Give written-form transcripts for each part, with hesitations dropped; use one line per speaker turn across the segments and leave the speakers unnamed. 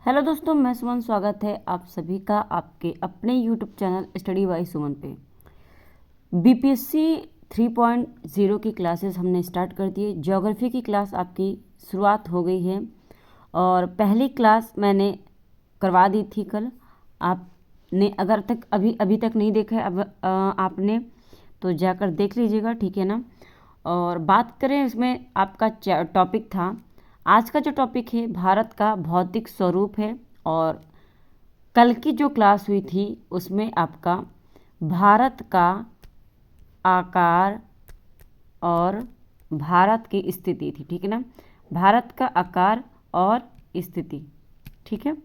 Hello दोस्तों, मैं सुमन। स्वागत है आप सभी का आपके अपने यूट्यूब चैनल स्टडी बाय सुमन पे। बीपीएससी 3.0 की क्लासेस हमने स्टार्ट कर दी है। ज्योग्राफी की क्लास आपकी शुरुआत हो गई है और पहली क्लास मैंने करवा दी थी कल। आपने अगर अभी तक नहीं देखा है आपने तो जाकर देख लीजिएगा, ठीक है ना। और बात करें इसमें आपका टॉपिक था, आज का जो टॉपिक है भारत का भौतिक स्वरूप है। और कल की जो क्लास हुई थी उसमें आपका भारत का आकार और भारत की स्थिति थी, ठीक है ना। भारत का आकार और स्थिति, ठीक है।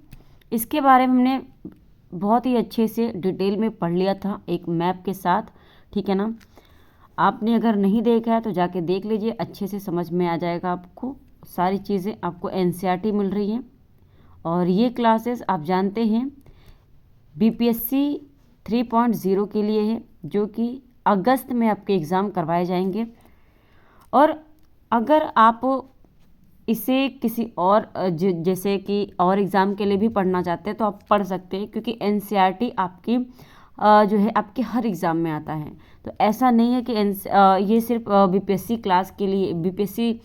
इसके बारे में हमने बहुत ही अच्छे से डिटेल में पढ़ लिया था एक मैप के साथ, ठीक है ना। आपने अगर नहीं देखा है तो जाके देख लीजिए, अच्छे से समझ में आ जाएगा आपको। सारी चीज़ें आपको एनसीईआरटी मिल रही हैं और ये क्लासेस आप जानते हैं बीपीएससी 3.0 के लिए है, जो कि अगस्त में आपके एग्ज़ाम करवाए जाएंगे। और अगर आप इसे किसी और जैसे कि और एग्ज़ाम के लिए भी पढ़ना चाहते हैं तो आप पढ़ सकते हैं, क्योंकि एनसीईआरटी आपकी जो है आपके हर एग्ज़ाम में आता है। तो ऐसा नहीं है कि ये सिर्फ बीपीएससी क्लास के लिए, बीपीएससी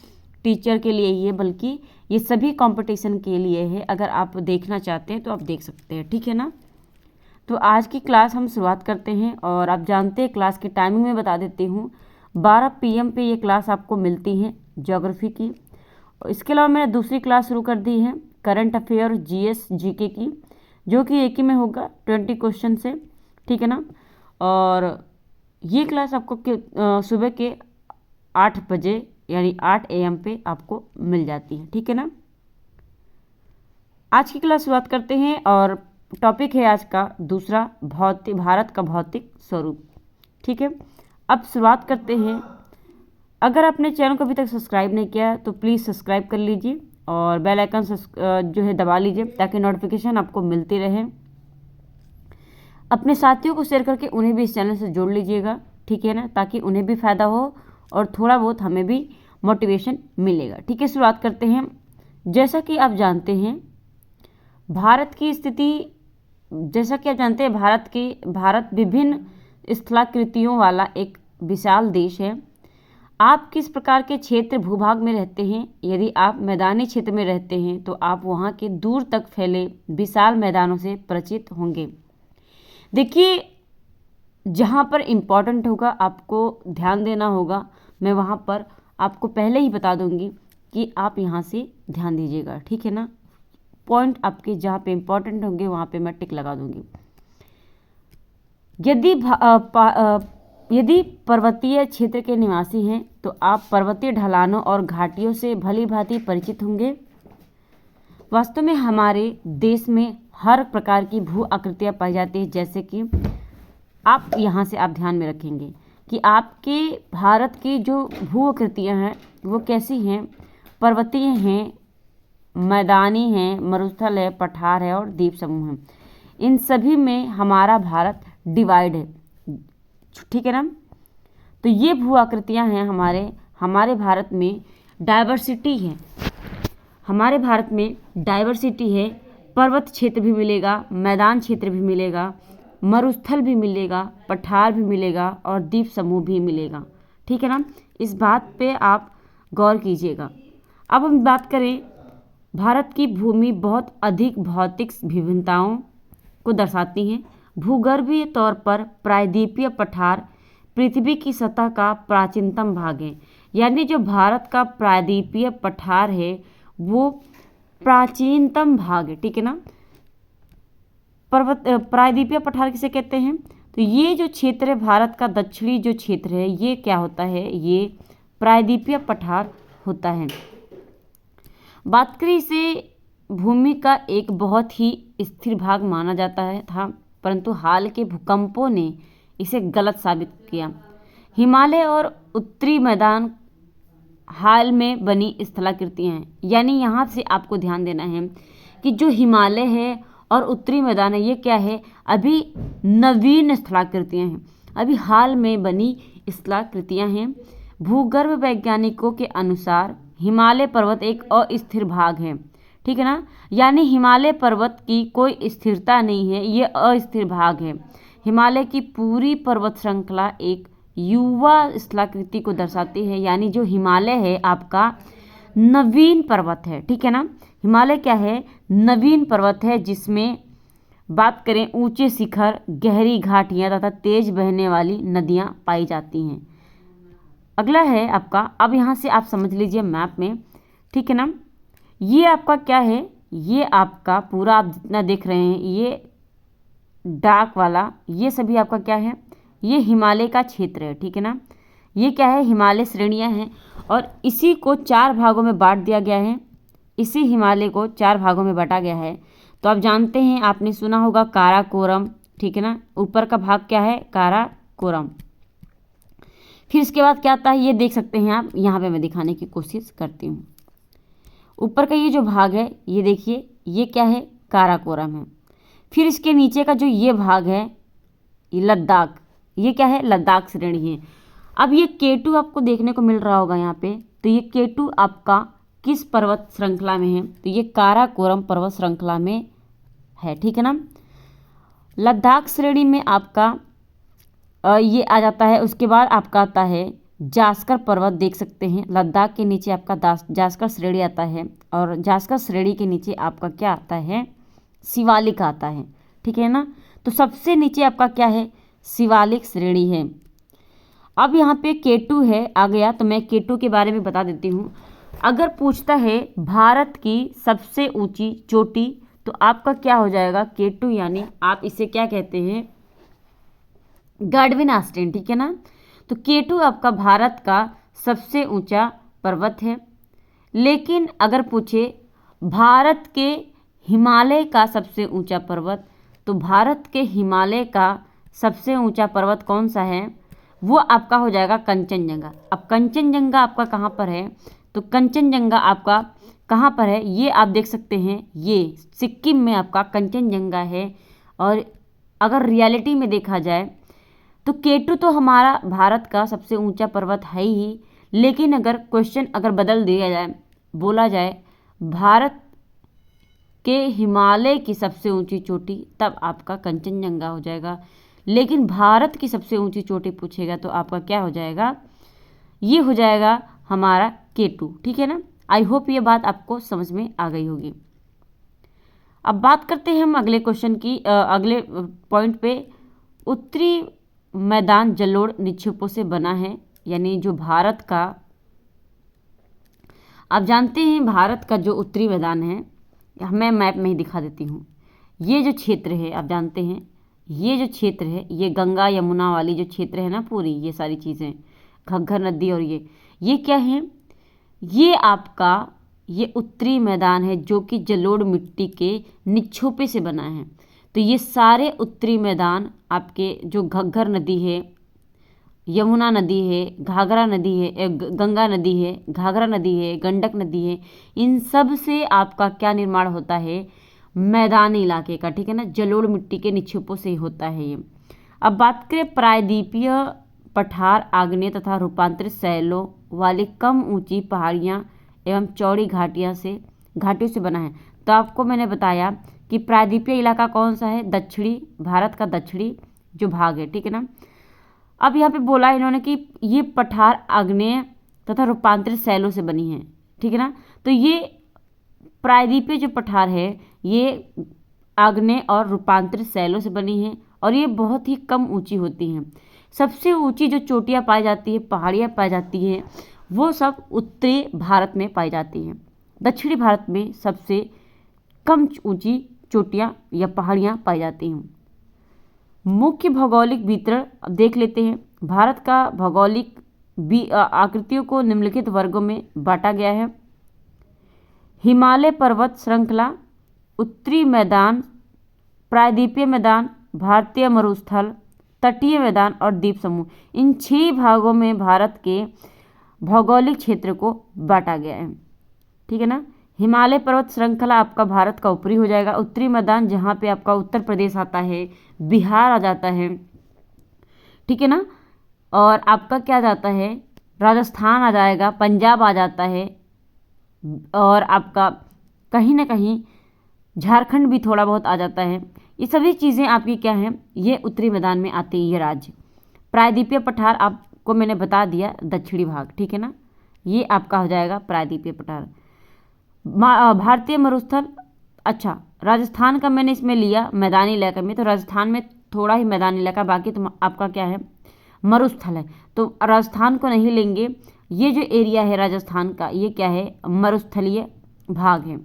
टीचर के लिए ही है, बल्कि ये सभी कंपटीशन के लिए है। अगर आप देखना चाहते हैं तो आप देख सकते हैं, ठीक है ना। तो आज की क्लास हम शुरुआत करते हैं और आप जानते हैं क्लास की टाइमिंग में बता देती हूँ। 12 PM पे ये क्लास आपको मिलती है ज्योग्राफी की। इसके अलावा मैंने दूसरी क्लास शुरू कर दी है करंट अफेयर जीएस जीके की, जो कि एक ही में होगा 20 क्वेश्चन से, ठीक है ना। और ये क्लास आपको सुबह के 8 बजे यानी 8 AM पे आपको मिल जाती है, ठीक है ना। आज की क्लास शुरुआत करते हैं और टॉपिक है आज का दूसरा, भारत का भौतिक स्वरूप, ठीक है। अब शुरुआत करते हैं। अगर आपने चैनल को अभी तक सब्सक्राइब नहीं किया तो प्लीज़ सब्सक्राइब कर लीजिए और बेल आइकन जो है दबा लीजिए, ताकि नोटिफिकेशन आपको मिलती रहे। अपने साथियों को शेयर करके उन्हें भी इस चैनल से जोड़ लीजिएगा, ठीक है ना, ताकि उन्हें भी फ़ायदा हो और थोड़ा बहुत हमें भी मोटिवेशन मिलेगा, ठीक है। शुरुआत करते हैं। जैसा कि आप जानते हैं भारत की स्थिति, जैसा कि आप जानते हैं भारत विभिन्न स्थलाकृतियों वाला एक विशाल देश है। आप किस प्रकार के क्षेत्र भूभाग में रहते हैं? यदि आप मैदानी क्षेत्र में रहते हैं तो आप वहाँ के दूर तक फैले विशाल मैदानों से परिचित होंगे। देखिए, जहाँ पर इम्पॉर्टेंट होगा आपको ध्यान देना होगा, मैं वहाँ पर आपको पहले ही बता दूंगी कि आप यहाँ से ध्यान दीजिएगा, ठीक है ना। पॉइंट आपके जहाँ पे इम्पॉर्टेंट होंगे वहाँ पे मैं टिक लगा दूंगी। यदि पर्वतीय क्षेत्र के निवासी हैं तो आप पर्वतीय ढलानों और घाटियों से भली भांति परिचित होंगे। वास्तव में हमारे देश में हर प्रकार की भू आकृतियाँ पाई जाती है, जैसे कि आप यहाँ से आप ध्यान में रखेंगे कि आपके भारत की जो भू आकृतियाँ हैं वो कैसी हैं। पर्वतीय हैं, मैदानी हैं, मरुस्थल है, पठार है और द्वीप समूह हैं। इन सभी में हमारा भारत डिवाइड है, ठीक है ना। तो ये भू आकृतियाँ हैं हमारे भारत में डाइवर्सिटी है। हमारे भारत में डाइवर्सिटी है। पर्वत क्षेत्र भी मिलेगा, मैदान क्षेत्र भी मिलेगा, मरुस्थल भी मिलेगा, पठार भी मिलेगा और द्वीप समूह भी मिलेगा, ठीक है ना। इस बात पे आप गौर कीजिएगा। अब हम बात करें, भारत की भूमि बहुत अधिक भौतिक विभिन्नताओं को दर्शाती हैं। भूगर्भीय तौर पर प्रायद्वीपीय पठार पृथ्वी की सतह का प्राचीनतम भाग है। यानी जो भारत का प्रायद्वीपीय पठार है वो प्राचीनतम भाग है, ठीक है ना। प्रायद्वीपीय पठार किसे कहते हैं? तो ये जो क्षेत्र है भारत का दक्षिणी जो क्षेत्र है ये क्या होता है, ये प्रायद्वीपीय पठार होता है। बात करें, इसे भूमि का एक बहुत ही स्थिर भाग माना जाता है परंतु हाल के भूकंपों ने इसे गलत साबित किया। हिमालय और उत्तरी मैदान हाल में बनी स्थलाकृतियाँ हैं। यानी यहाँ से आपको ध्यान देना है कि जो हिमालय है और उत्तरी मैदान है ये क्या है, अभी नवीन स्थलाकृतियाँ हैं, अभी हाल में बनी स्थलाकृतियाँ हैं। भूगर्भ वैज्ञानिकों के अनुसार हिमालय पर्वत एक अस्थिर भाग है, ठीक है ना। यानी हिमालय पर्वत की कोई स्थिरता नहीं है, ये अस्थिर भाग है। हिमालय की पूरी पर्वत श्रृंखला एक युवा स्थलाकृति को दर्शाती है, यानी जो हिमालय है आपका नवीन पर्वत है, ठीक है ना। हिमालय क्या है, नवीन पर्वत है, जिसमें बात करें ऊंचे शिखर, गहरी घाटियां तथा तेज बहने वाली नदियां पाई जाती हैं। अगला है आपका, अब यहाँ से आप समझ लीजिए मैप में, ठीक है ना। ये आपका क्या है, ये आपका पूरा आप जितना देख रहे हैं, ये डार्क वाला, ये सभी आपका क्या है, ये हिमालय का क्षेत्र है, ठीक है ना। ये क्या है, हिमालय श्रेणियां हैं और इसी को 4 भागों में बांट दिया गया है। इसी हिमालय को 4 भागों में बांटा गया है। तो आप जानते हैं, आपने सुना होगा काराकोरम, ठीक है ना। ऊपर का भाग क्या है, काराकोरम। फिर इसके बाद क्या आता है, ये देख सकते हैं आप, यहाँ पे मैं दिखाने की कोशिश करती हूँ। ऊपर का ये जो भाग है, ये देखिए, ये क्या है, काराकोरम है। फिर इसके नीचे का जो ये भाग है, ये लद्दाख, ये क्या है, लद्दाख श्रेणी है। अब ये K2 आपको देखने को मिल रहा होगा यहाँ पे, तो ये K2 आपका किस पर्वत श्रृंखला में है, तो ये काराकोरम पर्वत श्रृंखला में है, ठीक है ना। लद्दाख श्रेणी में आपका ये आ जाता है। उसके बाद आपका आता है जास्कर पर्वत, देख सकते हैं लद्दाख के नीचे आपका जास्कर श्रेणी आता है, और जास्कर श्रेणी के नीचे आपका क्या आता है, शिवालिक आता है, ठीक है ना। तो सबसे नीचे आपका क्या है, शिवालिक श्रेणी है। अब यहाँ पे K2 है आ गया, तो मैं K2 के बारे में बता देती हूँ। अगर पूछता है भारत की सबसे ऊंची चोटी, तो आपका क्या हो जाएगा, K2, यानी आप इसे क्या कहते हैं, गाडविन आस्टेन, ठीक है ना। तो K2 आपका भारत का सबसे ऊंचा पर्वत है। लेकिन अगर पूछे भारत के हिमालय का सबसे ऊंचा पर्वत, तो भारत के हिमालय का सबसे ऊंचा पर्वत कौन सा है, वो आपका हो जाएगा कंचनजंगा। अब कंचनजंगा आपका कहाँ पर है, तो कंचनजंगा आपका कहाँ पर है, ये आप देख सकते हैं, ये सिक्किम में आपका कंचनजंगा है। और अगर रियलिटी में देखा जाए तो K2 तो हमारा भारत का सबसे ऊंचा पर्वत है ही, लेकिन अगर क्वेश्चन अगर बदल दिया जाए, बोला जाए भारत के हिमालय की सबसे ऊंची चोटी, तब आपका कंचनजंगा हो जाएगा। लेकिन भारत की सबसे ऊंची चोटी पूछेगा तो आपका क्या हो जाएगा, ये हो जाएगा हमारा K2, ठीक है ना। आई होप ये बात आपको समझ में आ गई होगी। अब बात करते हैं हम अगले क्वेश्चन की, अगले पॉइंट पे। उत्तरी मैदान जलोढ़ निक्षेपों से बना है, यानी जो भारत का, आप जानते हैं भारत का जो उत्तरी मैदान है, मैं मैप में ही दिखा देती हूँ। ये जो क्षेत्र है, आप जानते हैं ये जो क्षेत्र है, ये गंगा यमुना वाली जो क्षेत्र है ना पूरी, ये सारी चीज़ें, घग्गर नदी, और ये क्या है, ये आपका ये उत्तरी मैदान है जो कि जलोढ़ मिट्टी के निक्षेपों से बना है। तो ये सारे उत्तरी मैदान आपके जो घग्गर नदी है, यमुना नदी है, घाघरा नदी है, गंगा नदी है, घाघरा नदी है, गंडक नदी है, इन सब से आपका क्या निर्माण होता है, मैदानी इलाके का, ठीक है ना। जलोढ़ मिट्टी के निक्षेपों से ही होता है ये। अब बात करें प्रायद्वीपीय पठार, आग्नेय तथा रूपांतरित शैलों वाली कम ऊंची पहाड़ियाँ एवं चौड़ी घाटियों से बना है। तो आपको मैंने बताया कि प्रायद्वीपीय इलाका कौन सा है, दक्षिणी, भारत का दक्षिणी जो भाग है, ठीक है ना। अब यहाँ पे बोला इन्होंने कि ये पठार आग्नेय तथा रूपांतरित शैलों से बनी है, ठीक है ना। तो ये प्रायद्वीपीय जो पठार है, ये आग्नेय और रूपांतरित शैलों से बनी है, और ये बहुत ही कम ऊंची होती हैं। सबसे ऊंची जो चोटियाँ पाई जाती है, पहाड़ियाँ पाई जाती हैं, वो सब उत्तरी भारत में पाई जाती हैं। दक्षिणी भारत में सबसे कम ऊंची चोटियाँ या पहाड़ियाँ पाई जाती हैं। मुख्य भौगोलिक वितरण अब देख लेते हैं। भारत का भौगोलिक आकृतियों को निम्नलिखित वर्गों में बांटा गया है। हिमालय पर्वत श्रृंखला, उत्तरी मैदान, प्रायद्वीपीय मैदान, भारतीय मरुस्थल, तटीय मैदान और द्वीप समूह, इन 6 भागों में भारत के भौगोलिक क्षेत्र को बांटा गया है, ठीक है ना। हिमालय पर्वत श्रृंखला आपका भारत का ऊपरी हो जाएगा। उत्तरी मैदान जहाँ पे आपका उत्तर प्रदेश आता है, बिहार आ जाता है, ठीक है ना, और आपका क्या जाता है, राजस्थान आ जाएगा, पंजाब आ जाता है, और आपका कहीं ना कहीं झारखंड भी थोड़ा बहुत आ जाता है। ये सभी चीज़ें आपकी क्या हैं, ये उत्तरी मैदान में आती है ये राज्य। प्रायद्वीपीय पठार आपको मैंने बता दिया, दक्षिणी भाग, ठीक है ना, ये आपका हो जाएगा प्रायद्वीपीय पठार। भारतीय मरुस्थल, अच्छा राजस्थान का मैंने इसमें लिया मैदानी इलाके में, तो राजस्थान में थोड़ा ही मैदानी इलाका, बाकी तो आपका क्या है मरुस्थल है, तो राजस्थान को नहीं लेंगे। ये जो एरिया है राजस्थान का ये क्या है, मरुस्थलीय भाग है।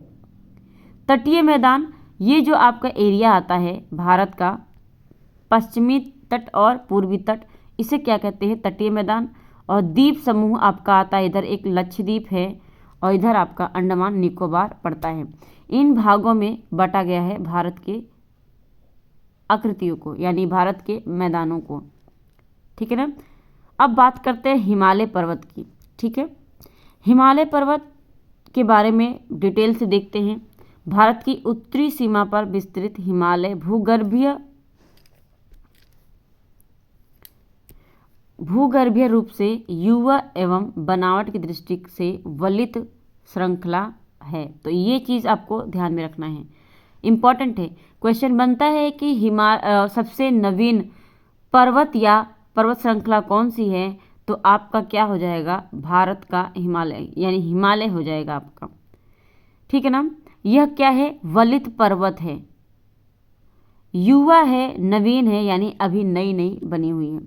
तटीय मैदान, ये जो आपका एरिया आता है भारत का पश्चिमी तट और पूर्वी तट, इसे क्या कहते हैं, तटीय मैदान। और द्वीप समूह आपका आता है, इधर एक लक्षद्वीप है और इधर आपका अंडमान निकोबार पड़ता है। इन भागों में बांटा गया है भारत के आकृतियों को, यानी भारत के मैदानों को, ठीक है ना। अब बात करते हैं हिमालय पर्वत की, ठीक है। हिमालय पर्वत के बारे में डिटेल से देखते हैं। भारत की उत्तरी सीमा पर विस्तृत हिमालय भूगर्भीय रूप से युवा एवं बनावट की दृष्टि से वलित श्रृंखला है। तो ये चीज़ आपको ध्यान में रखना है, इम्पॉर्टेंट है। क्वेश्चन बनता है कि सबसे नवीन पर्वत या पर्वत श्रृंखला कौन सी है, तो आपका क्या हो जाएगा, भारत का हिमालय, यानी हिमालय हो जाएगा आपका, ठीक है ना। यह क्या है, वलित पर्वत है, युवा है, नवीन है, यानी अभी नई नई बनी हुई है,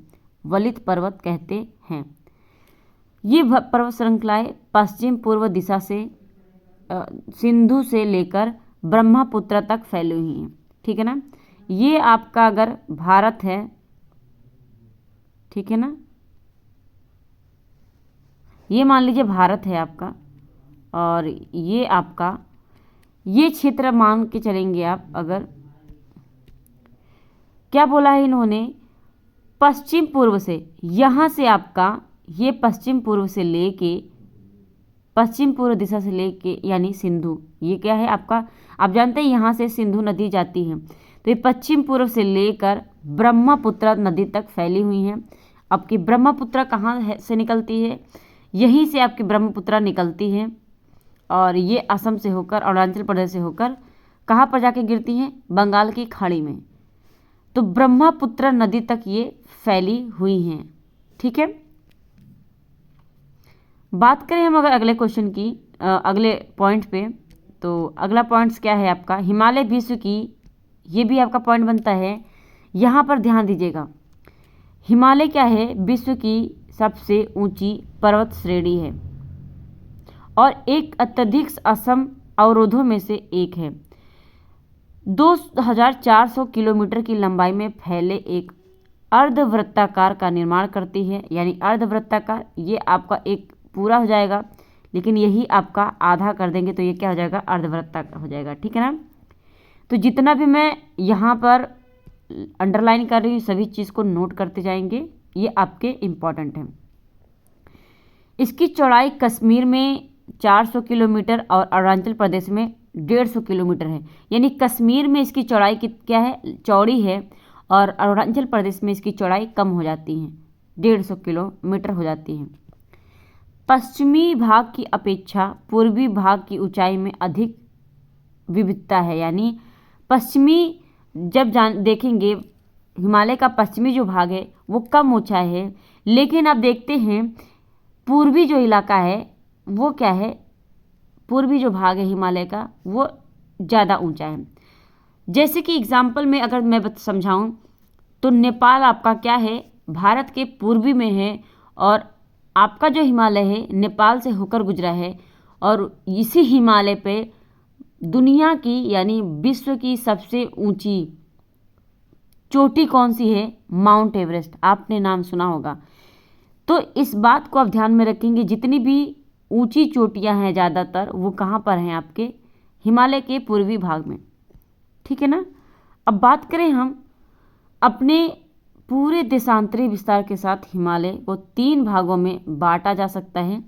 वलित पर्वत कहते हैं। ये पर्वत श्रृंखलाएं पश्चिम पूर्व दिशा से सिंधु से लेकर ब्रह्मपुत्र तक फैली हुई हैं, ठीक है ना। ये आपका अगर भारत है, ठीक है ना, ये मान लीजिए भारत है आपका, और ये आपका ये क्षेत्र मान के चलेंगे आप। अगर क्या बोला है इन्होंने, पश्चिम पूर्व से, यहाँ से आपका ये पश्चिम पूर्व से लेके पश्चिम पूर्व दिशा से लेके यानी सिंधु, ये क्या है आपका, आप जानते हैं यहाँ से सिंधु नदी जाती है, तो ये पश्चिम पूर्व से लेकर ब्रह्मपुत्र नदी तक फैली हुई हैं। आपकी ब्रह्मपुत्र कहाँ से निकलती है, यहीं से आपकी ब्रह्मपुत्र निकलती है और ये असम से होकर अरुणाचल प्रदेश से होकर कहाँ पर जाके गिरती हैं, बंगाल की खाड़ी में। तो ब्रह्मपुत्र नदी तक ये फैली हुई हैं, ठीक है। बात करें हम अगर अगले क्वेश्चन की, अगले पॉइंट पे, तो अगला पॉइंट्स क्या है आपका, हिमालय विश्व की, ये भी आपका पॉइंट बनता है। यहाँ पर ध्यान दीजिएगा, हिमालय क्या है, विश्व की सबसे ऊंची पर्वत श्रेणी है और एक अत्यधिक असम अवरोधों में से एक है। 2400 किलोमीटर की लंबाई में फैले एक अर्धवृत्ताकार का निर्माण करती है, यानी अर्धवृत्ताकार, ये आपका एक पूरा हो जाएगा, लेकिन यही आपका आधा कर देंगे तो ये क्या हो जाएगा, अर्धवृत्ताकार हो जाएगा, ठीक है ना। तो जितना भी मैं यहाँ पर अंडरलाइन कर रही हूँ सभी चीज़ को नोट करते जाएंगे, ये आपके इम्पॉर्टेंट हैं। इसकी चौड़ाई कश्मीर में 400 किलोमीटर और अरुणाचल प्रदेश में 150 किलोमीटर है, यानी कश्मीर में इसकी चौड़ाई क्या है, चौड़ी है, और अरुणाचल प्रदेश में इसकी चौड़ाई कम हो जाती है, 150 किलोमीटर हो जाती है। पश्चिमी भाग की अपेक्षा पूर्वी भाग की ऊंचाई में अधिक विविधता है, यानी पश्चिमी जब देखेंगे हिमालय का पश्चिमी जो भाग है वो कम ऊंचा है, लेकिन आप देखते हैं पूर्वी जो इलाका है वो क्या है, पूर्वी जो भाग है हिमालय का वो ज़्यादा ऊंचा है। जैसे कि एग्जाम्पल में अगर मैं समझाऊं तो नेपाल आपका क्या है, भारत के पूर्वी में है, और आपका जो हिमालय है नेपाल से होकर गुजरा है, और इसी हिमालय पे दुनिया की यानी विश्व की सबसे ऊंची चोटी कौन सी है, माउंट एवरेस्ट, आपने नाम सुना होगा। तो इस बात को आप ध्यान में रखेंगे, जितनी भी ऊंची चोटियां हैं ज़्यादातर वो कहाँ पर हैं, आपके हिमालय के पूर्वी भाग में, ठीक है ना। अब बात करें हम अपने पूरे देशांतरी विस्तार के साथ हिमालय को 3 भागों में बांटा जा सकता है।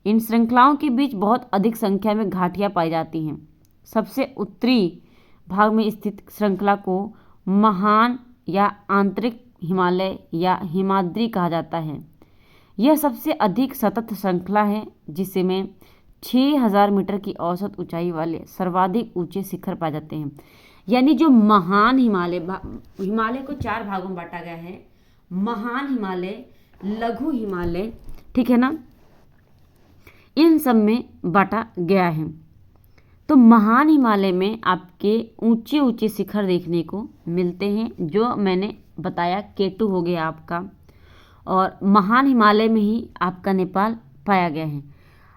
इन श्रृंखलाओं के बीच बहुत अधिक संख्या में घाटियाँ पाई जाती हैं। सबसे उत्तरी भाग में स्थित श्रृंखला को महान या आंतरिक हिमालय या हिमाद्री कहा जाता है। यह सबसे अधिक सतत श्रृंखला है जिसमें 6000 मीटर की औसत ऊंचाई वाले सर्वाधिक ऊंचे शिखर पाए जाते हैं। यानी जो महान हिमालय, हिमालय को 4 भागों में बांटा गया है, महान हिमालय, लघु हिमालय, ठीक है ना, इन सब में बांटा गया है। तो महान हिमालय में आपके ऊंचे ऊंचे शिखर देखने को मिलते हैं, जो मैंने बताया K2 हो गया आपका, और महान हिमालय में ही आपका नेपाल पाया गया है।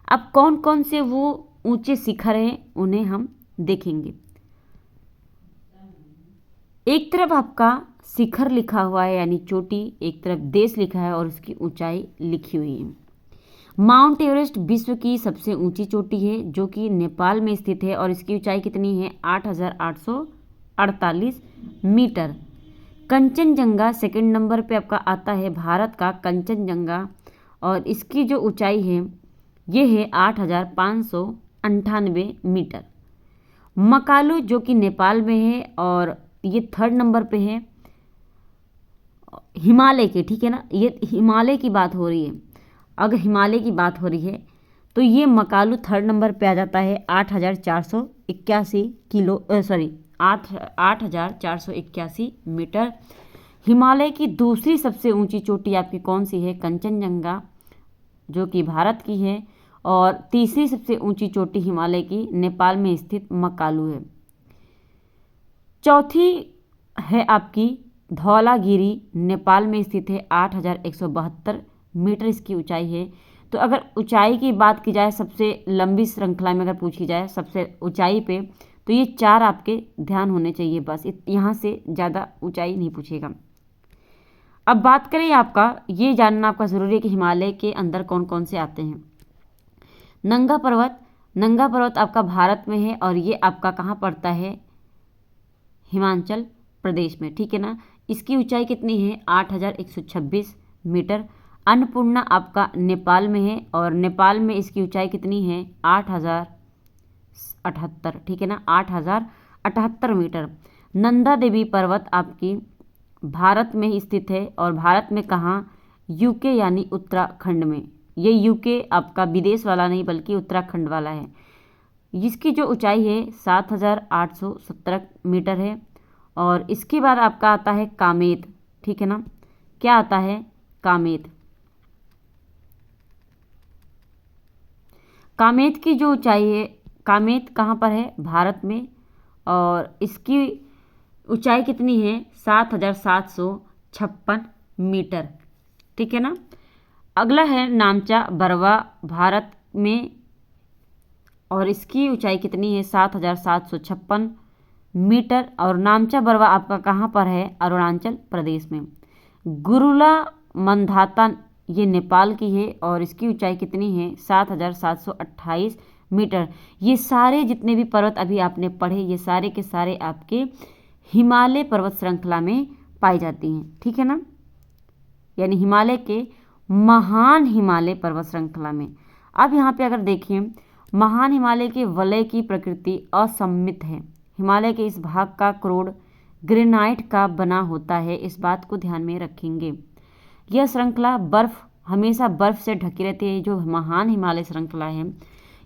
अब कौन कौन से वो ऊंचे शिखर हैं उन्हें हम देखेंगे। एक तरफ आपका शिखर लिखा हुआ है यानी चोटी, एक तरफ देश लिखा है और उसकी ऊंचाई लिखी हुई है। माउंट एवरेस्ट विश्व की सबसे ऊंची चोटी है जो कि नेपाल में स्थित है और इसकी ऊंचाई कितनी है 8848 मीटर। कंचनजंगा सेकंड नंबर पे आपका आता है, भारत का कंचनजंगा, और इसकी जो ऊंचाई है ये है 8598 मीटर। मकालू जो कि नेपाल में है और ये थर्ड नंबर पे है हिमालय के, ठीक है ना, ये हिमालय की बात हो रही है। अगर हिमालय की बात हो रही है तो ये मकालू थर्ड नंबर पे आ जाता है 8481 किलो 8481 मीटर। हिमालय की दूसरी सबसे ऊंची चोटी आपकी कौन सी है, कंचनजंगा, जो कि भारत की है, और तीसरी सबसे ऊंची चोटी हिमालय की नेपाल में स्थित मकालू है। चौथी है आपकी धौलागिरी, नेपाल में स्थित है, 8172 मीटर इसकी ऊंचाई है। तो अगर ऊंचाई की बात की जाए, सबसे लंबी श्रृंखला में अगर पूछी जाए सबसे ऊंचाई पे, तो ये 4 आपके ध्यान होने चाहिए, बस यहाँ से ज़्यादा ऊंचाई नहीं पूछेगा। अब बात करें आपका, ये जानना आपका ज़रूरी है कि हिमालय के अंदर कौन कौन से आते हैं। नंगा पर्वत, नंगा पर्वत आपका भारत में है और ये आपका कहाँ पड़ता है, हिमाचल प्रदेश में, ठीक है ना। इसकी ऊंचाई कितनी है 8126 मीटर। अन्नपूर्णा आपका नेपाल में है और नेपाल में इसकी ऊंचाई कितनी है 8078, ठीक है ना, 8078 मीटर। नंदा देवी पर्वत आपकी भारत में ही स्थित है और भारत में कहाँ, यूके यानी उत्तराखंड में। ये यूके आपका विदेश वाला नहीं बल्कि उत्तराखंड वाला है। जिसकी जो ऊंचाई है 7817 मीटर है। और इसके बाद आपका आता है कामेत, ठीक है ना, क्या आता है कामेत। कामेत की जो ऊंचाई है, कामेत कहाँ पर है, भारत में, और इसकी ऊंचाई कितनी है 7756 मीटर, ठीक है ना। अगला है नामचा बरवा, भारत में, और इसकी ऊंचाई कितनी है 7756 मीटर। और नामचा बरवा आपका कहाँ पर है, अरुणाचल प्रदेश में। गुरुला मंदाता ये नेपाल की है और इसकी ऊंचाई कितनी है 7728 मीटर। ये सारे जितने भी पर्वत अभी आपने पढ़े, ये सारे के सारे आपके हिमालय पर्वत श्रृंखला में पाई जाती हैं, ठीक है ना, यानी हिमालय के महान हिमालय पर्वत श्रृंखला में। अब यहाँ पे अगर देखें, महान हिमालय के वलय की प्रकृति असममित है। हिमालय के इस भाग का क्रोड ग्रेनाइट का बना होता है, इस बात को ध्यान में रखेंगे। यह श्रृंखला हमेशा बर्फ से ढकी रहती है। जो महान हिमालय श्रृंखला है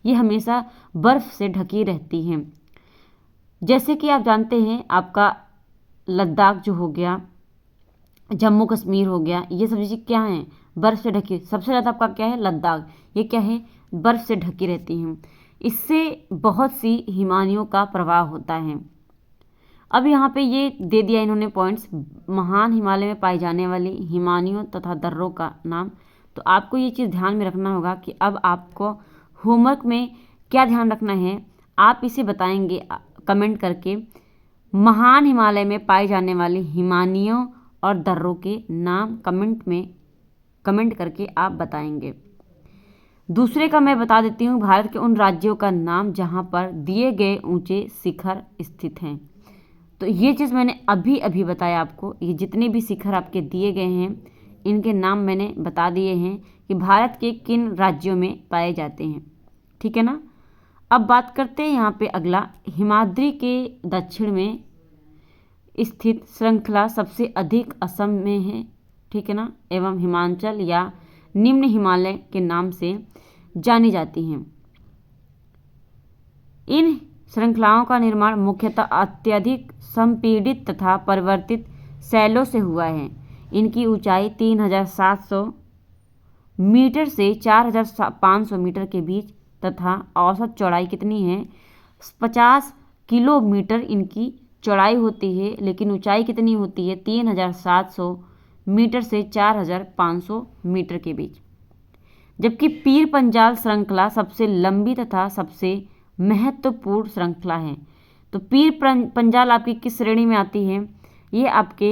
ये हमेशा बर्फ से ढकी रहती है। जैसे कि आप जानते हैं आपका लद्दाख जो हो गया, जम्मू कश्मीर हो गया, ये सब चीज़ें क्या हैं, बर्फ़ से ढकी। सबसे ज़्यादा आपका क्या है, लद्दाख, ये क्या है, बर्फ़ से ढकी रहती हैं। इससे बहुत सी हिमानियों का प्रवाह होता है। अब यहाँ पे ये दे दिया इन्होंने पॉइंट्स, महान हिमालय में पाई जाने वाली हिमानियों तथा दर्रों का नाम। तो आपको ये चीज़ ध्यान में रखना होगा कि अब आपको होमवर्क में क्या ध्यान रखना है, आप इसे बताएंगे कमेंट करके। महान हिमालय में पाई जाने वाली हिमानियों और दर्रों के नाम कमेंट करके आप बताएंगे। दूसरे का मैं बता देती हूँ, भारत के उन राज्यों का नाम जहाँ पर दिए गए ऊंचे शिखर स्थित हैं। तो ये चीज़ मैंने अभी बताया आपको। ये जितने भी शिखर आपके दिए गए हैं इनके नाम मैंने बता दिए हैं कि भारत के किन राज्यों में पाए जाते हैं, ठीक है ना। अब बात करते हैं यहाँ पे अगला, हिमाद्री के दक्षिण में स्थित श्रृंखला सबसे अधिक असम में है, ठीक है ना, एवं हिमाचल या निम्न हिमालय के नाम से जानी जाती हैं। इन श्रृंखलाओं का निर्माण मुख्यतः अत्यधिक संपीड़ित तथा परिवर्तित शैलों से हुआ है। इनकी ऊंचाई 3700 मीटर से 4500 मीटर के बीच तथा औसत चौड़ाई कितनी है? 50 किलोमीटर इनकी चौड़ाई होती है, लेकिन ऊंचाई कितनी होती है? 3700 मीटर से 4500 मीटर के बीच। जबकि पीर पंजाल श्रृंखला सबसे लंबी तथा सबसे महत्वपूर्ण श्रृंखला है। तो पीर पंजाल आपकी किस श्रेणी में आती है? ये आपके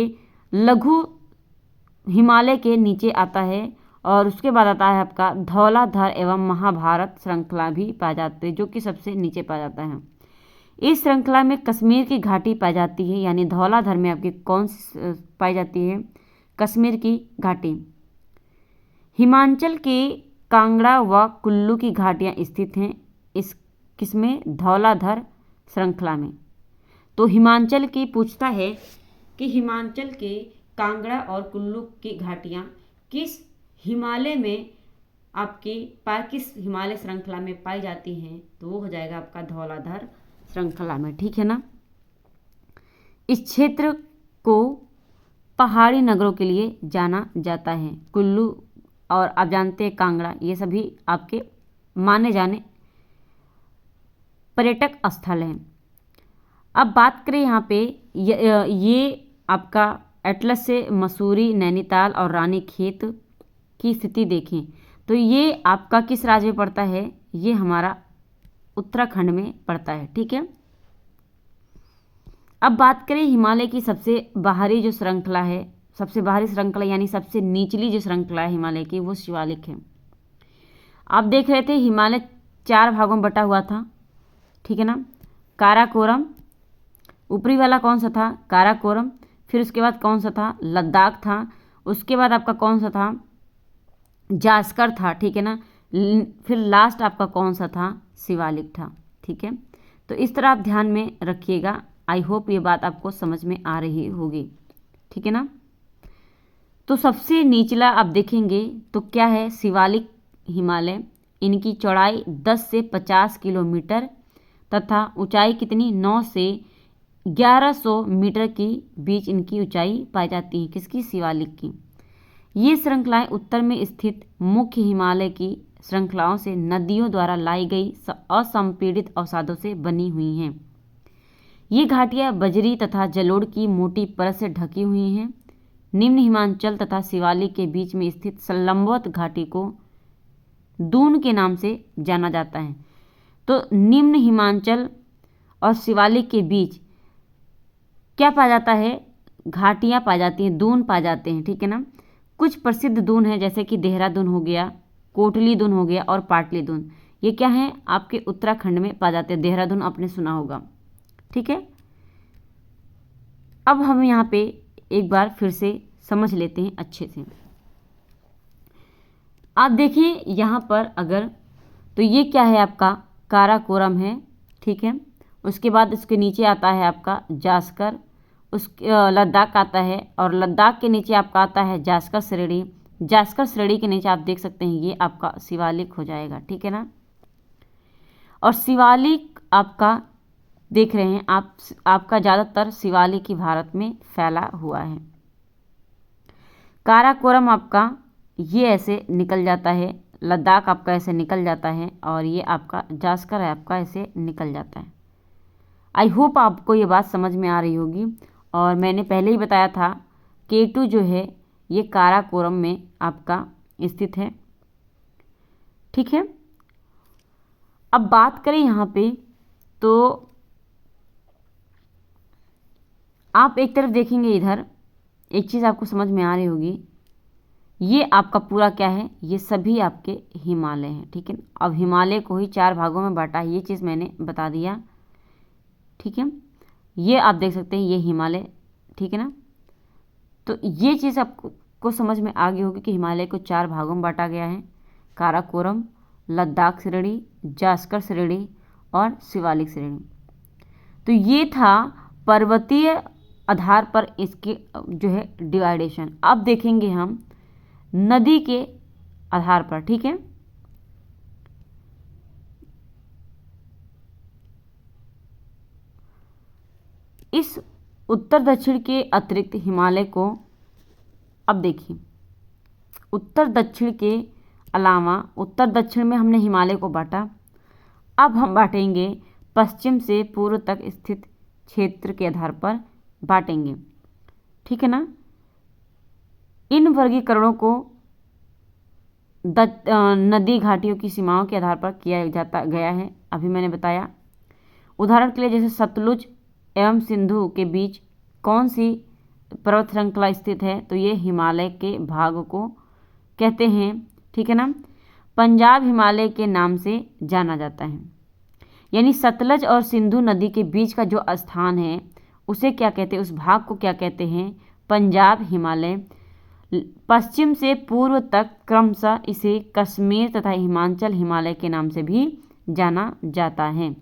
लघु हिमालय के नीचे आता है। और उसके बाद आता है आपका धौलाधर एवं महाभारत श्रृंखला भी पाए जाते हैं, जो कि सबसे नीचे पाया जाता है। इस श्रृंखला में कश्मीर की घाटी पाई जाती है, यानी धौलाधर में आपकी कौन सी पाई जाती है? कश्मीर की घाटी। हिमाचल के कांगड़ा व कुल्लू की घाटियां स्थित हैं इस किसमें? धौलाधर श्रृंखला में। तो हिमाचल की पूछता है कि हिमाचल के कांगड़ा और कुल्लू की घाटियां किस हिमालय में आपके किस हिमालय श्रृंखला में पाई जाती हैं? तो वो हो जाएगा आपका धौलाधर श्रृंखला में। ठीक है ना। इस क्षेत्र को पहाड़ी नगरों के लिए जाना जाता है। कुल्लू और आप जानते हैं कांगड़ा, ये सभी आपके माने जाने पर्यटक स्थल हैं। अब बात करें यहाँ पे ये आपका एटलस से मसूरी, नैनीताल और रानीखेत की स्थिति देखें तो ये आपका किस राज्य में पड़ता है? ये हमारा उत्तराखंड में पड़ता है। ठीक है। अब बात करें हिमालय की सबसे बाहरी जो श्रृंखला है, सबसे बाहरी श्रृंखला यानी सबसे निचली जो श्रृंखला है हिमालय की, वो शिवालिक है। आप देख रहे थे हिमालय 4 भागों में बटा हुआ था। ठीक है ना। काराकोरम, ऊपरी वाला कौन सा था? काराकोरम। फिर उसके बाद कौन सा था? लद्दाख था। उसके बाद आपका कौन सा था? जास्कर था। ठीक है ना। फिर लास्ट आपका कौन सा था? शिवालिक था। ठीक है। तो इस तरह आप ध्यान में रखिएगा। आई होप ये बात आपको समझ में आ रही होगी। ठीक है ना। तो सबसे निचला आप देखेंगे तो क्या है? शिवालिक हिमालय। इनकी चौड़ाई 10 से 50 किलोमीटर तथा ऊंचाई कितनी? 9 से 1100 मीटर के बीच इनकी ऊंचाई पाई जाती है। किसकी? शिवालिक की। ये श्रृंखलाएं उत्तर में स्थित मुख्य हिमालय की श्रृंखलाओं से नदियों द्वारा लाई गई असंपीड़ित अवसादों से बनी हुई हैं। ये घाटियां बजरी तथा जलोढ़ की मोटी परत से ढकी हुई हैं। निम्न हिमाचल तथा शिवालिक के बीच में स्थित लंबवत घाटी को दून के नाम से जाना जाता है। तो निम्न हिमाचल और शिवालिक के बीच क्या पाया जाता है? घाटियां पाई जाती हैं, दून पाए जाते हैं। ठीक है ना। कुछ प्रसिद्ध दून हैं जैसे कि देहरादून हो गया, कोटली दून हो गया और पाटली दून। ये क्या है? आपके उत्तराखंड में पाए जाते हैं। देहरादून आपने सुना होगा। ठीक है। अब हम यहाँ पे एक बार फिर से समझ लेते हैं अच्छे से। आप देखिए यहाँ पर अगर तो ये क्या है? आपका काराकोरम है। ठीक है। उसके बाद इसके नीचे आता है आपका जास्कर, लद्दाख आता है और लद्दाख के नीचे आपका आता है जास्कर श्रेणी। जास्कर श्रेणी के नीचे आप देख सकते हैं ये आपका शिवालिक हो जाएगा। ठीक है ना। और शिवालिक आपका देख रहे हैं आप, आपका ज़्यादातर शिवालिक ही भारत में फैला हुआ है। काराकोरम आपका ये ऐसे निकल जाता है, लद्दाख आपका ऐसे निकल जाता है और ये आपका जास्कर है आपका ऐसे निकल जाता है। आई होप आपको ये बात समझ में आ रही होगी। और मैंने पहले ही बताया था K2 जो है ये काराकोरम में आपका स्थित है। ठीक है। अब बात करें यहाँ पे तो आप एक तरफ देखेंगे, इधर एक चीज़ आपको समझ में आ रही होगी, ये आपका पूरा क्या है? ये सभी आपके हिमालय हैं। ठीक है। अब हिमालय को ही 4 भागों में बांटा है, ये चीज़ मैंने बता दिया। ठीक है। ये आप देख सकते हैं ये हिमालय। ठीक है ना। तो ये चीज़ आपको समझ में आ गई होगी कि हिमालय को 4 भागों में बांटा गया है। काराकोरम, लद्दाख श्रेणी, जास्कर श्रेणी और शिवालिक श्रेणी। तो ये था पर्वतीय आधार पर इसके जो है डिवाइडेशन। अब देखेंगे हम नदी के आधार पर। ठीक है। इस उत्तर दक्षिण के अतिरिक्त हिमालय को, अब देखिए, उत्तर दक्षिण के अलावा उत्तर दक्षिण में हमने हिमालय को बांटा, अब हम बांटेंगे पश्चिम से पूर्व तक स्थित क्षेत्र के आधार पर बांटेंगे, ठीक है ना। इन वर्गीकरणों को नदी घाटियों की सीमाओं के आधार पर किया जाता गया है, अभी मैंने बताया। उदाहरण के लिए जैसे सतलुज एवं सिंधु के बीच कौन सी पर्वत श्रृंखला स्थित है, तो ये हिमालय के भाग को कहते हैं, ठीक है ना। पंजाब हिमालय के नाम से जाना जाता है, यानी सतलज और सिंधु नदी के बीच का जो स्थान है उसे क्या कहते हैं, उस भाग को क्या कहते हैं, पंजाब हिमालय। पश्चिम से पूर्व तक क्रमशः इसे कश्मीर तथा हिमाचल हिमालय के नाम से भी जाना जाता है।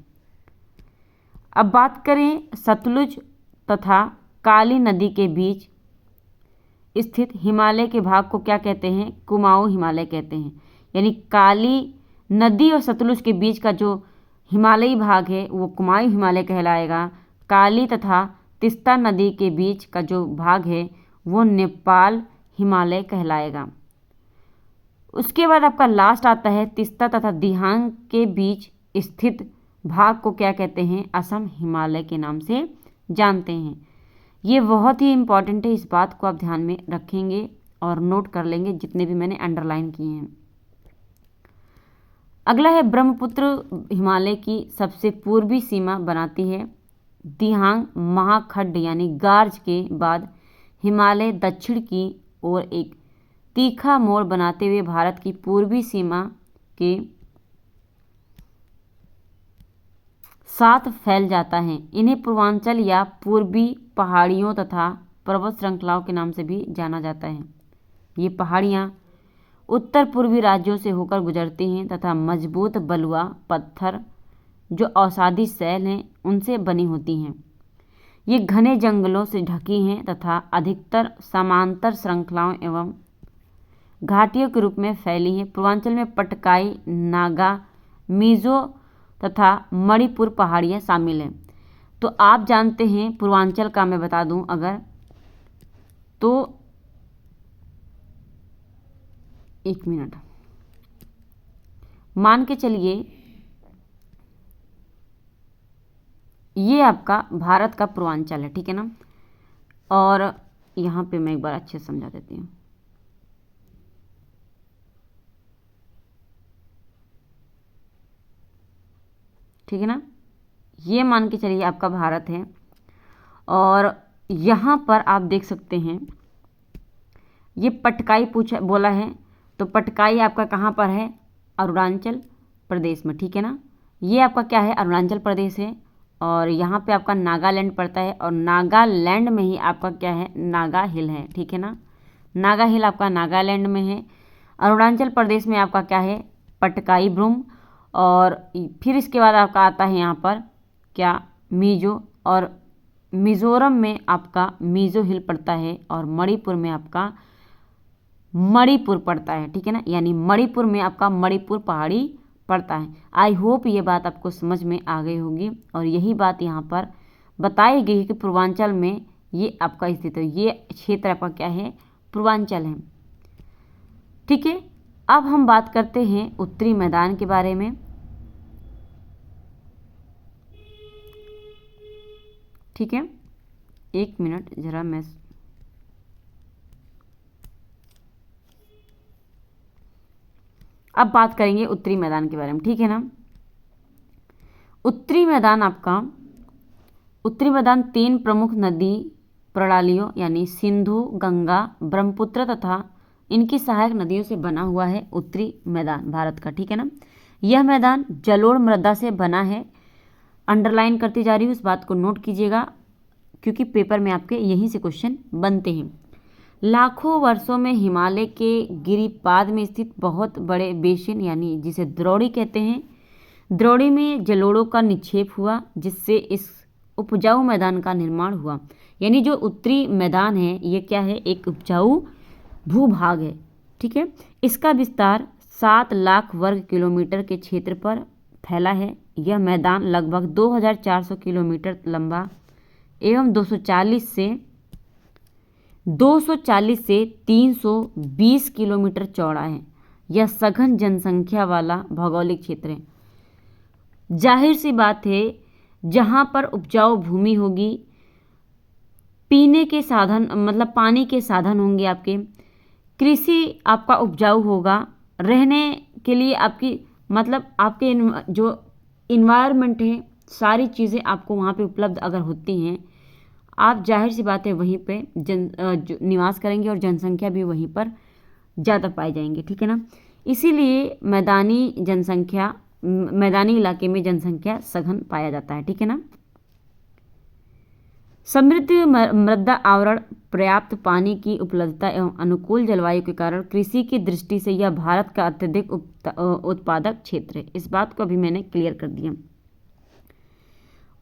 अब बात करें सतलुज तथा काली नदी के बीच स्थित हिमालय के भाग को क्या कहते हैं, कुमाऊं हिमालय कहते हैं। यानी काली नदी और सतलुज के बीच का जो हिमालयी भाग है वो कुमाऊं हिमालय कहलाएगा। काली तथा तीस्ता नदी के बीच का जो भाग है वो नेपाल हिमालय कहलाएगा। उसके बाद आपका लास्ट आता है तीस्ता तथा दिहांग के बीच स्थित भाग को क्या कहते हैं, असम हिमालय के नाम से जानते हैं। ये बहुत ही इम्पॉर्टेंट है, इस बात को आप ध्यान में रखेंगे और नोट कर लेंगे जितने भी मैंने अंडरलाइन किए हैं। अगला है ब्रह्मपुत्र हिमालय की सबसे पूर्वी सीमा बनाती है। दिहांग महाखड्ड यानी गार्ज के बाद हिमालय दक्षिण की ओर एक तीखा मोड़ बनाते हुए भारत की पूर्वी सीमा के साथ फैल जाता है। इन्हें पूर्वांचल या पूर्वी पहाड़ियों तथा पर्वत श्रृंखलाओं के नाम से भी जाना जाता है। ये पहाड़ियाँ उत्तर पूर्वी राज्यों से होकर गुजरती हैं तथा मजबूत बलुआ पत्थर जो औषधि शैल हैं उनसे बनी होती हैं। ये घने जंगलों से ढकी हैं तथा अधिकतर समांतर श्रृंखलाओं एवं घाटियों के रूप में फैली हैं। पूर्वांचल में पटकाई, नागा, मिजो तथा मणिपुर पहाड़ियाँ शामिल हैं। तो आप जानते हैं पूर्वांचल का, मैं बता दूं अगर, तो एक मिनट मान के चलिए ये आपका भारत का पूर्वांचल है, ठीक है ना। और यहाँ पे मैं एक बार अच्छे से समझा देती हूँ। ठीक है ना, ये मान के चलिए आपका भारत है और यहाँ पर आप देख सकते हैं ये पटकाई बोला है, तो पटकाई आपका कहाँ पर है, अरुणाचल प्रदेश में, ठीक है ना। ये आपका क्या है, अरुणाचल प्रदेश है और यहाँ पे आपका नागालैंड पड़ता है और नागालैंड में ही आपका क्या है, नागा हिल है, ठीक है ना। नागा हिल आपका नागालैंड में है। अरुणाचल प्रदेश में आपका क्या है, पटकाई ब्रूम, और फिर इसके बाद आपका आता है यहाँ पर क्या, मिजो, और मिज़ोरम में आपका मिजो हिल पड़ता है और मणिपुर में आपका मणिपुर पड़ता है, ठीक है ना। यानी मणिपुर में आपका मणिपुर पहाड़ी पड़ता है। आई होप ये बात आपको समझ में आ गई होगी और यही बात यहाँ पर बताई गई है कि पूर्वांचल में ये आपका स्थित है, ये क्षेत्र आपका क्या है, पूर्वांचल है, ठीक है। अब हम बात करते हैं उत्तरी मैदान के बारे में, ठीक है। एक मिनट जरा मैं अब बात करेंगे उत्तरी मैदान के बारे में, ठीक है ना। उत्तरी मैदान आपका, उत्तरी मैदान 3 प्रमुख नदी प्रणालियों यानी सिंधु, गंगा, ब्रह्मपुत्र तथा इनकी सहायक नदियों से बना हुआ है उत्तरी मैदान भारत का, ठीक है ना। यह मैदान जलोढ़ मृदा से बना है। अंडरलाइन करती जा रही हूँ, इस बात को नोट कीजिएगा क्योंकि पेपर में आपके यहीं से क्वेश्चन बनते हैं। लाखों वर्षों में हिमालय के गिरिपाद में स्थित बहुत बड़े बेसिन यानी जिसे द्रोणी कहते हैं, द्रोणी में जलोढ़ों का निक्षेप हुआ जिससे इस उपजाऊ मैदान का निर्माण हुआ। यानी जो उत्तरी मैदान है ये क्या है, एक उपजाऊ भूभाग है, ठीक है। इसका विस्तार 7 लाख वर्ग किलोमीटर के क्षेत्र पर फैला है। यह मैदान लगभग 2400 किलोमीटर लंबा, एवं 240 से 320 किलोमीटर चौड़ा है। यह सघन जनसंख्या वाला भौगोलिक क्षेत्र है। जाहिर सी बात है, जहाँ पर उपजाऊ भूमि होगी, पीने के साधन मतलब पानी के साधन होंगे, आपके कृषि आपका उपजाऊ होगा, रहने के लिए आपकी मतलब आपके जो इन्वायरमेंट है, सारी चीज़ें आपको वहाँ पे उपलब्ध अगर होती हैं, आप जाहिर सी बात है वहीं पे निवास करेंगे और जनसंख्या भी वहीं पर ज़्यादा पाए जाएंगे, ठीक है ना। इसीलिए मैदानी इलाके में जनसंख्या सघन पाया जाता है, ठीक है ना। समृद्ध मृदा आवरण, पर्याप्त पानी की उपलब्धता एवं अनुकूल जलवायु के कारण कृषि की दृष्टि से यह भारत का अत्यधिक उत्पादक क्षेत्र है। इस बात को अभी मैंने क्लियर कर दिया।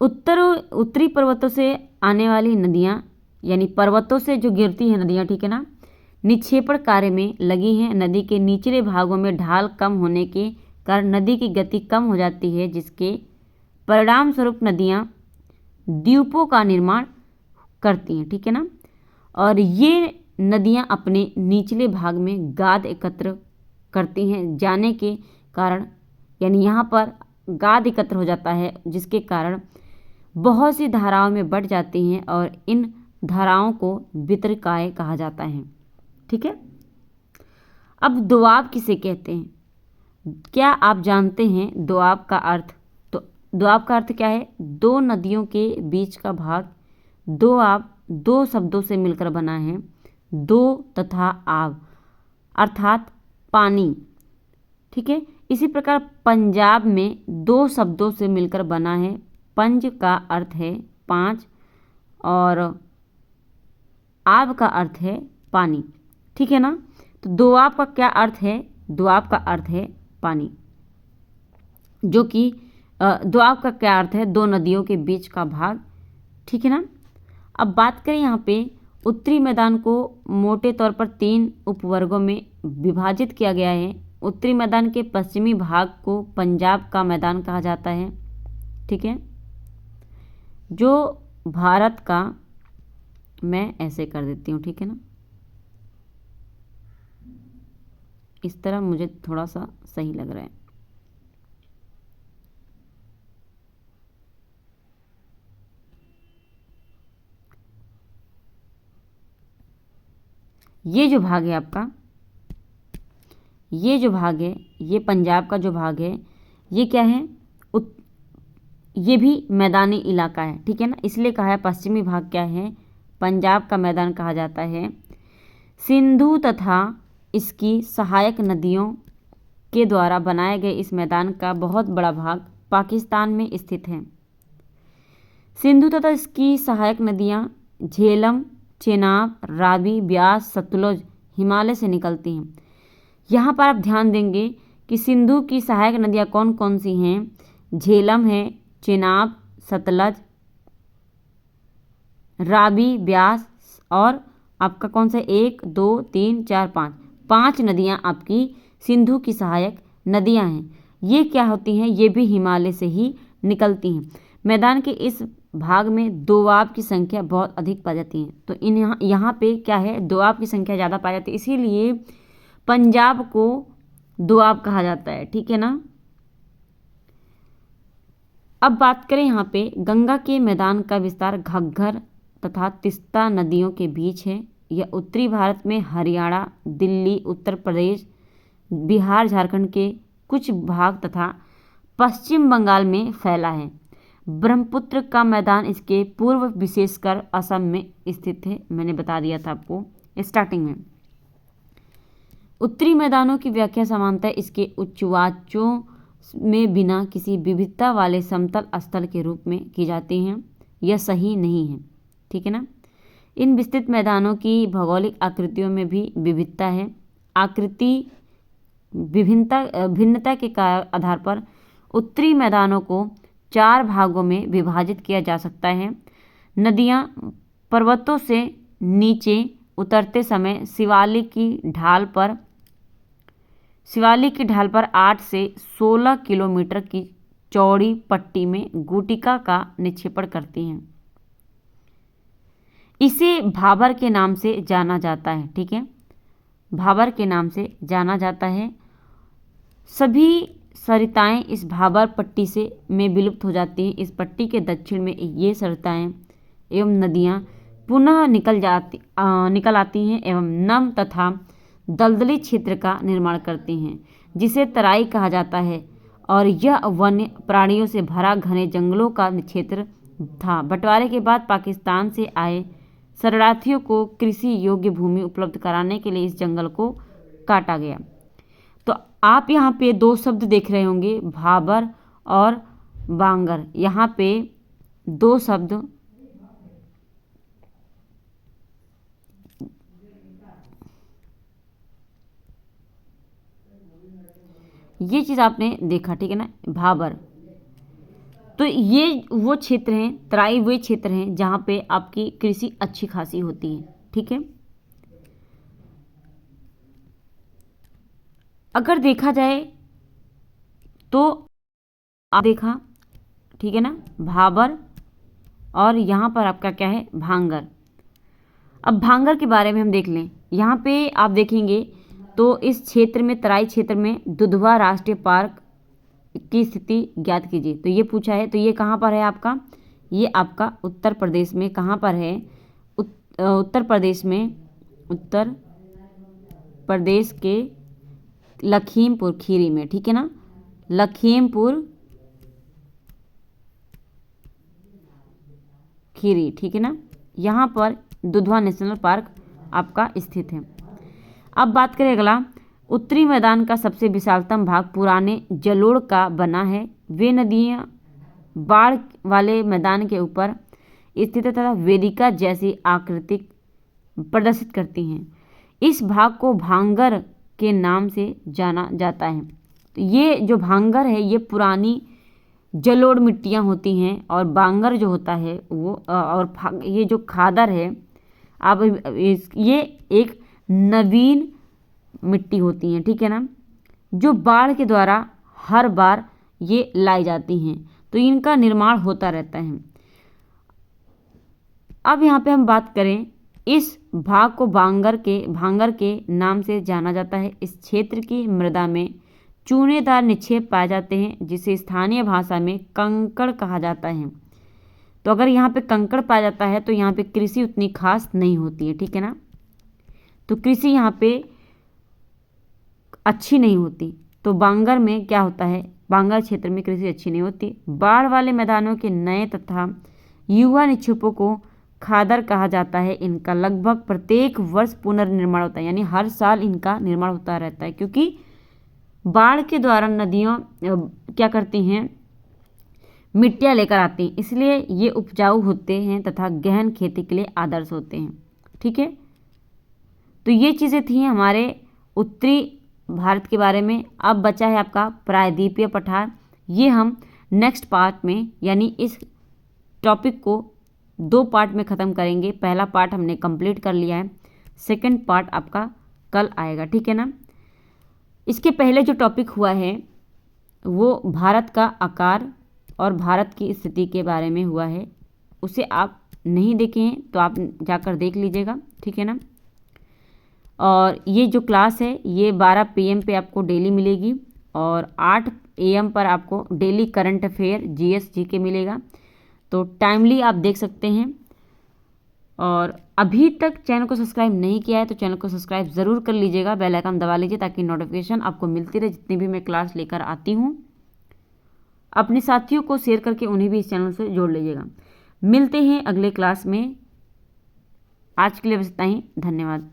उत्तरी पर्वतों से आने वाली नदियाँ, यानी पर्वतों से जो गिरती हैं नदियाँ, ठीक है ना, निक्षेपण कार्य में लगी हैं। नदी के निचले भागों में ढाल कम होने के कारण नदी की गति कम हो जाती है, जिसके परिणाम स्वरूप नदियाँ द्वीपों का निर्माण करती हैं, ठीक है ना। और ये नदियाँ अपने निचले भाग में गाद एकत्र करती हैं, जाने के कारण, यानी यहाँ पर गाद एकत्र हो जाता है, जिसके कारण बहुत सी धाराओं में बढ़ जाती हैं और इन धाराओं को वितरकाय कहा जाता है, ठीक है। अब दोआब किसे कहते हैं? क्या आप जानते हैं दोआब का अर्थ? तो दोआब का अर्थ क्या है? दो नदियों के बीच का भाग। दोआब दो शब्दों से मिलकर बना है, दो तथा आब अर्थात पानी, ठीक है। इसी प्रकार पंजाब में दो शब्दों से मिलकर बना है। पंज का अर्थ है 5 और आब का अर्थ है पानी, ठीक है ना। तो दोआब का क्या अर्थ है? दोआब का अर्थ है पानी, जो कि दोआब का क्या अर्थ है? दो नदियों के बीच का भाग, ठीक है ना। अब बात करें यहाँ पे उत्तरी मैदान को मोटे तौर पर 3 उपवर्गों में विभाजित किया गया है। उत्तरी मैदान के पश्चिमी भाग को पंजाब का मैदान कहा जाता है, ठीक है। जो भारत का, मैं ऐसे कर देती हूँ, ठीक है ना, इस तरह मुझे थोड़ा सा सही लग रहा है। ये जो भाग है आपका, ये जो भाग है, ये पंजाब का जो भाग है, ये क्या है? ये भी मैदानी इलाका है, ठीक है ना। इसलिए कहा है पश्चिमी भाग क्या है? पंजाब का मैदान कहा जाता है। सिंधु तथा इसकी सहायक नदियों के द्वारा बनाए गए इस मैदान का बहुत बड़ा भाग पाकिस्तान में स्थित है। सिंधु तथा इसकी सहायक नदियाँ झेलम, चेनाब, रावी, ब्यास, सतलुज हिमालय से निकलती हैं। यहाँ पर आप ध्यान देंगे कि सिंधु की सहायक नदियाँ कौन कौन सी हैं? झेलम है, चेनाब, सतलज, रावी, ब्यास और आपका कौन सा? 1 2 3 4 5 5 नदियाँ आपकी सिंधु की सहायक नदियाँ हैं। ये क्या होती हैं? ये भी हिमालय से ही निकलती हैं। मैदान के इस भाग में दोआब की संख्या बहुत अधिक पाई जाती है। तो यहाँ पे क्या है? दोआब की संख्या ज़्यादा पाई जाती है, इसीलिए पंजाब को दोआब कहा जाता है, ठीक है ना। अब बात करें यहाँ पे गंगा के मैदान का विस्तार घग्गर तथा तीस्ता नदियों के बीच है। यह उत्तरी भारत में हरियाणा, दिल्ली, उत्तर प्रदेश, बिहार, झारखंड के कुछ भाग तथा पश्चिम बंगाल में फैला है। ब्रह्मपुत्र का मैदान इसके पूर्व विशेषकर असम में स्थित है। मैंने बता दिया था आपको स्टार्टिंग में। उत्तरी मैदानों की व्याख्या सामान्यतः इसके उच्चवाचों में बिना किसी विविधता वाले समतल स्थल के रूप में की जाती हैं। यह सही नहीं है, ठीक है ना। इन विस्तृत मैदानों की भौगोलिक आकृतियों में भी विविधता है। आकृति भिन्नता के आधार पर उत्तरी मैदानों को 4 भागों में विभाजित किया जा सकता है। नदियाँ पर्वतों से नीचे उतरते समय शिवालिक की ढाल पर 8 से 16 किलोमीटर की चौड़ी पट्टी में गुटिका का निक्षेपण करती हैं। इसे भाबर के नाम से जाना जाता है। ठीक है, भाबर के नाम से जाना जाता है। सभी सरिताएं इस भाबर पट्टी से में विलुप्त हो जाती हैं। इस पट्टी के दक्षिण में ये सरिताएं एवं नदियां पुनः निकल आती हैं एवं नम तथा दलदली क्षेत्र का निर्माण करती हैं, जिसे तराई कहा जाता है। और यह वन्य प्राणियों से भरा घने जंगलों का क्षेत्र था। बंटवारे के बाद पाकिस्तान से आए शरणार्थियों को कृषि योग्य भूमि उपलब्ध कराने के लिए इस जंगल को काटा गया। तो आप यहाँ पे दो शब्द देख रहे होंगे, भाबर और बांगर। यहाँ पे दो शब्द ये चीज़ आपने देखा, ठीक है ना, भाबर। तो ये वो क्षेत्र हैं, तराई हुए क्षेत्र हैं जहाँ पे आपकी कृषि अच्छी खासी होती है। ठीक है, अगर देखा जाए तो आप देखा, ठीक है ना, भाबर और यहाँ पर आपका क्या है, भांगर। अब भांगर के बारे में हम देख लें। यहाँ पे आप देखेंगे तो इस क्षेत्र में, तराई क्षेत्र में दुधवा राष्ट्रीय पार्क की स्थिति ज्ञात कीजिए। तो ये पूछा है। तो ये कहाँ पर है आपका, ये आपका उत्तर प्रदेश में कहाँ पर है, उत्तर प्रदेश में, उत्तर प्रदेश के लखीमपुर खीरी में। ठीक है ना, लखीमपुर खीरी, ठीक है ना, यहाँ पर दुधवा नेशनल पार्क आपका स्थित है। अब बात करें अगला, उत्तरी मैदान का सबसे विशालतम भाग पुराने जलोढ़ का बना है। वे नदियाँ बाढ़ वाले मैदान के ऊपर स्थित तथा वेदिका जैसी आकृति प्रदर्शित करती हैं। इस भाग को भांगर के नाम से जाना जाता है। तो ये जो भांगर है ये पुरानी जलोढ़ मिट्टियाँ होती हैं, और बांगर जो होता है वो और ये जो खादर है आप ये एक नवीन मिट्टी होती हैं। ठीक है ना, जो बाढ़ के द्वारा हर बार ये लाई जाती हैं, तो इनका निर्माण होता रहता है। अब यहाँ पे हम बात करें, इस भाग को भांगर के नाम से जाना जाता है। इस क्षेत्र की मृदा में चूनेदार निक्षेप पाए जाते हैं, जिसे स्थानीय भाषा में कंकड़ कहा जाता है। तो अगर यहाँ पे कंकड़ पाया जाता है तो यहाँ पे कृषि उतनी खास नहीं होती है। ठीक है ना, तो कृषि यहाँ पे अच्छी नहीं होती। तो बांगर में क्या होता है, बांगर क्षेत्र में कृषि अच्छी नहीं होती। बाढ़ वाले मैदानों के नए तथा युवा निक्षेपों को खादर कहा जाता है। इनका लगभग प्रत्येक वर्ष पुनर्निर्माण होता है, यानी हर साल इनका निर्माण होता रहता है, क्योंकि बाढ़ के द्वारा नदियाँ क्या करती हैं, मिट्टियाँ लेकर आती हैं, इसलिए ये उपजाऊ होते हैं तथा गहन खेती के लिए आदर्श होते हैं। ठीक है, तो ये चीज़ें थी हमारे उत्तरी भारत के बारे में। अब बचा है आपका प्रायद्वीपीय पठार। ये हम नेक्स्ट पार्ट में, यानी इस टॉपिक को 2 पार्ट में ख़त्म करेंगे। पहला पार्ट हमने कंप्लीट कर लिया है, सेकंड पार्ट आपका कल आएगा। ठीक है ना, इसके पहले जो टॉपिक हुआ है वो भारत का आकार और भारत की स्थिति के बारे में हुआ है, उसे आप नहीं देखे हैं तो आप जाकर देख लीजिएगा। ठीक है ना, और ये जो क्लास है ये 12 PM पे आपको डेली मिलेगी, और 8 AM पर आपको daily current affair GS GK मिलेगा। तो टाइमली आप देख सकते हैं। और अभी तक चैनल को सब्सक्राइब नहीं किया है तो चैनल को सब्सक्राइब ज़रूर कर लीजिएगा, बेल आइकन दबा लीजिए ताकि नोटिफिकेशन आपको मिलती रहे जितनी भी मैं क्लास लेकर आती हूँ। अपने साथियों को शेयर करके उन्हें भी इस चैनल से जोड़ लीजिएगा। मिलते हैं अगले क्लास में। आज के लिए बस इतना ही, धन्यवाद।